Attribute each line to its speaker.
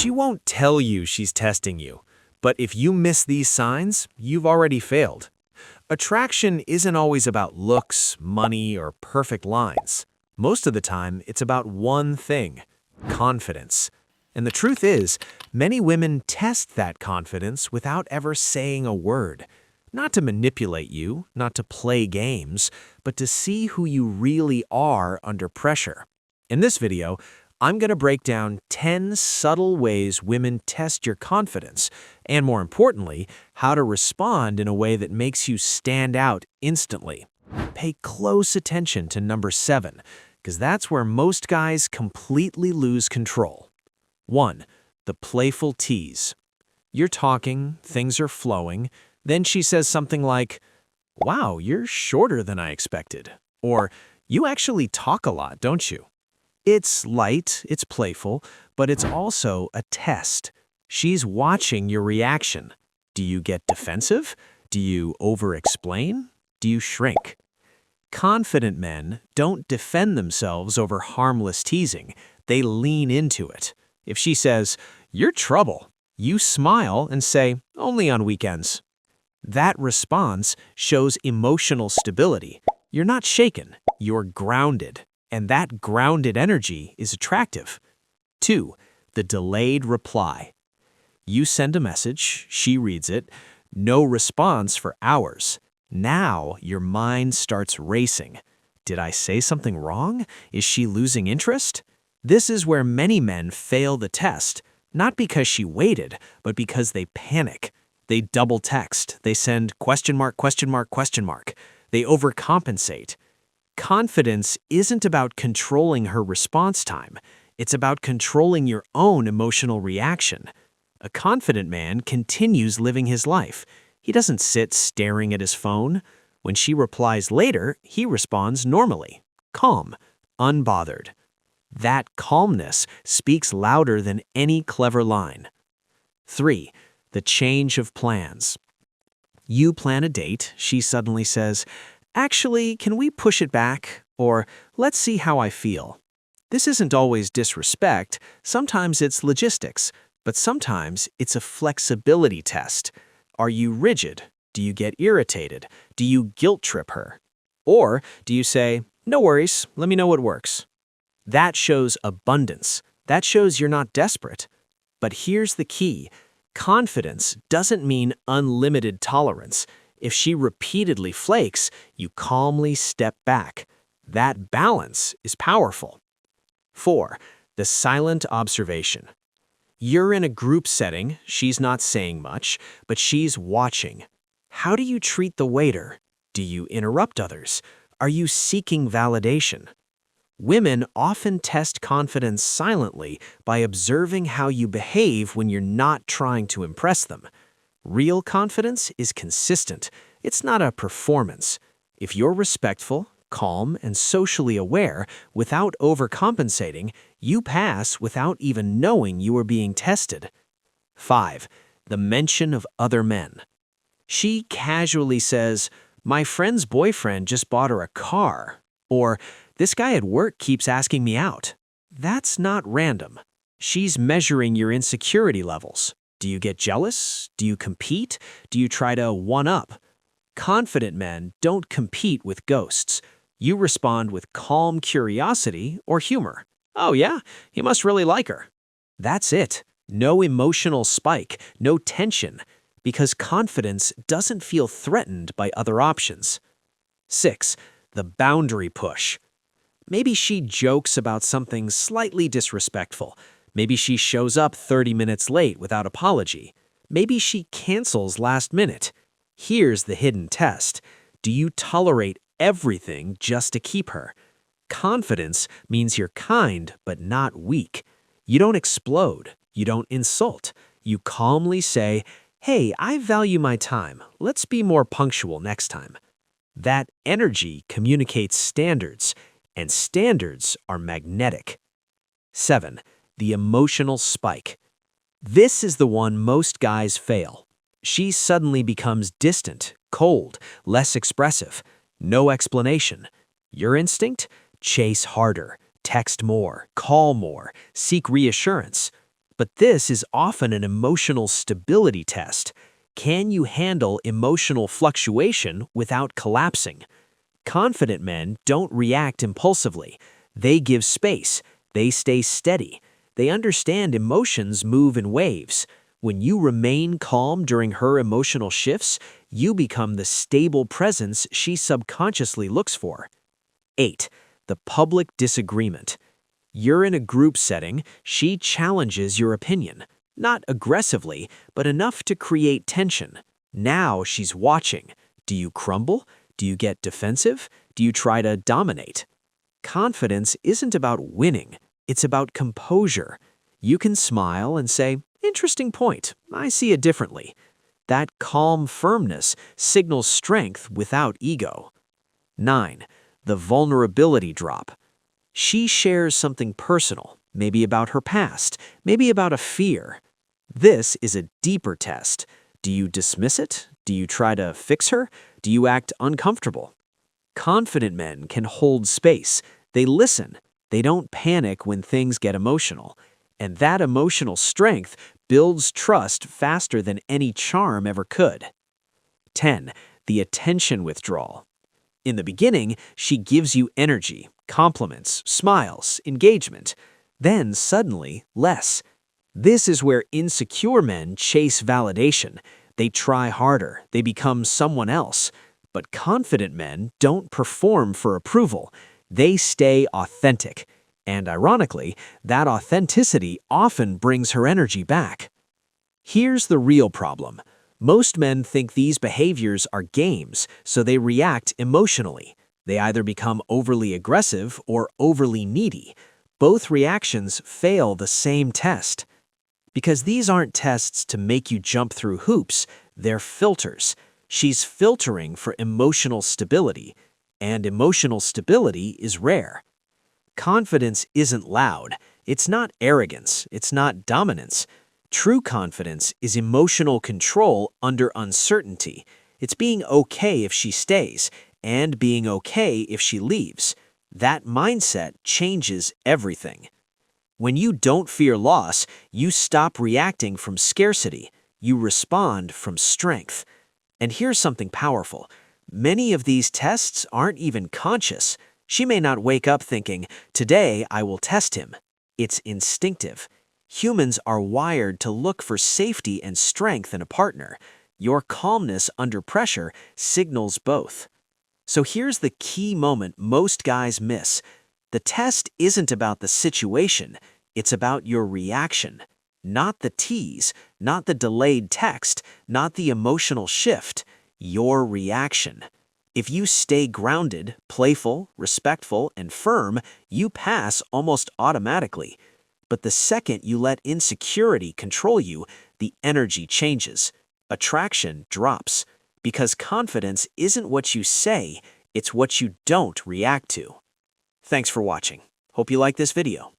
Speaker 1: She won't tell you she's testing you, but if you miss these signs, you've already failed. Attraction isn't always about looks, money, or perfect lines. Most of the time, it's about one thing: confidence. And the truth is, many women test that confidence without ever saying a word. Not to manipulate you, not to play games, but to see who you really are under pressure. In this video, I'm going to break down 10 subtle ways women test your confidence, and more importantly, how to respond in a way that makes you stand out instantly. Pay close attention to number 7, because that's where most guys completely lose control. 1. The playful tease. You're talking, things are flowing, then she says something like, "Wow, you're shorter than I expected," or "You actually talk a lot, don't you?" It's light, it's playful, but it's also a test. She's watching your reaction. Do you get defensive? Do you over-explain? Do you shrink? Confident men don't defend themselves over harmless teasing. They lean into it. If she says, "You're trouble," you smile and say, "Only on weekends." That response shows emotional stability. You're not shaken, you're grounded. And that grounded energy is attractive. 2. The delayed reply. You send a message, she reads it, no response for hours. Now your mind starts racing. Did I say something wrong? Is she losing interest? This is where many men fail the test, not because she waited, but because they panic. They double text, they send question mark, question mark, question mark. They overcompensate. Confidence isn't about controlling her response time. It's about controlling your own emotional reaction. A confident man continues living his life. He doesn't sit staring at his phone. When she replies later, he responds normally, calm, unbothered. That calmness speaks louder than any clever line. 3. The change of plans. You plan a date, she suddenly says, "Actually, can we push it back?" Or, "Let's see how I feel." This isn't always disrespect, sometimes it's logistics, but sometimes it's a flexibility test. Are you rigid? Do you get irritated? Do you guilt trip her? Or do you say, "No worries, let me know what works"? That shows abundance. That shows you're not desperate. But here's the key. Confidence doesn't mean unlimited tolerance. If she repeatedly flakes, you calmly step back. That balance is powerful. 4. The silent observation. You're in a group setting, she's not saying much, but she's watching. How do you treat the waiter? Do you interrupt others? Are you seeking validation? Women often test confidence silently by observing how you behave when you're not trying to impress them. Real confidence is consistent. It's not a performance. If you're respectful, calm, and socially aware without overcompensating, you pass without even knowing you are being tested. 5. The mention of other men. She casually says, "My friend's boyfriend just bought her a car," or "This guy at work keeps asking me out." That's not random. She's measuring your insecurity levels. Do you get jealous? Do you compete? Do you try to one-up? Confident men don't compete with ghosts. You respond with calm curiosity or humor. "Oh yeah, he must really like her." That's it. No emotional spike, no tension, because confidence doesn't feel threatened by other options. 6. The boundary push. Maybe she jokes about something slightly disrespectful. Maybe she shows up 30 minutes late without apology. Maybe she cancels last minute. Here's the hidden test. Do you tolerate everything just to keep her? Confidence means you're kind but not weak. You don't explode. You don't insult. You calmly say, "Hey, I value my time. Let's be more punctual next time." That energy communicates standards, and standards are magnetic. 7. The emotional spike. This is the one most guys fail. She suddenly becomes distant, cold, less expressive. No explanation. Your instinct? Chase harder, text more, call more, seek reassurance. But this is often an emotional stability test. Can you handle emotional fluctuation without collapsing? Confident men don't react impulsively. They give space. They stay steady. They understand emotions move in waves. When you remain calm during her emotional shifts, you become the stable presence she subconsciously looks for. 8. The public disagreement. You're in a group setting, she challenges your opinion. Not aggressively, but enough to create tension. Now she's watching. Do you crumble? Do you get defensive? Do you try to dominate? Confidence isn't about winning, it's about composure. You can smile and say, "Interesting point, I see it differently." That calm firmness signals strength without ego. 9. The vulnerability drop. She shares something personal, maybe about her past, maybe about a fear. This is a deeper test. Do you dismiss it? Do you try to fix her? Do you act uncomfortable? Confident men can hold space. They listen. They don't panic when things get emotional. And that emotional strength builds trust faster than any charm ever could. 10. The attention withdrawal. In the beginning, she gives you energy, compliments, smiles, engagement. Then, suddenly, less. This is where insecure men chase validation. They try harder. They become someone else. But confident men don't perform for approval. They stay authentic. And ironically, that authenticity often brings her energy back. Here's the real problem. Most men think these behaviors are games, so they react emotionally. They either become overly aggressive or overly needy. Both reactions fail the same test. Because these aren't tests to make you jump through hoops, they're filters. She's filtering for emotional stability, and emotional stability is rare. Confidence isn't loud. It's not arrogance. It's not dominance. True confidence is emotional control under uncertainty. It's being okay if she stays, and being okay if she leaves. That mindset changes everything. When you don't fear loss, you stop reacting from scarcity. You respond from strength. And here's something powerful. Many of these tests aren't even conscious. She may not wake up thinking, "Today I will test him." It's instinctive. Humans are wired to look for safety and strength in a partner. Your calmness under pressure signals both. So here's the key moment most guys miss. The test isn't about the situation, it's about your reaction. Not the tease, not the delayed text, not the emotional shift, your reaction. If you stay grounded, playful, respectful, and firm, you pass almost automatically. But the second you let insecurity control you, the energy changes. Attraction drops. Because confidence isn't what you say, it's what you don't react to. Thanks for watching. Hope you like this video.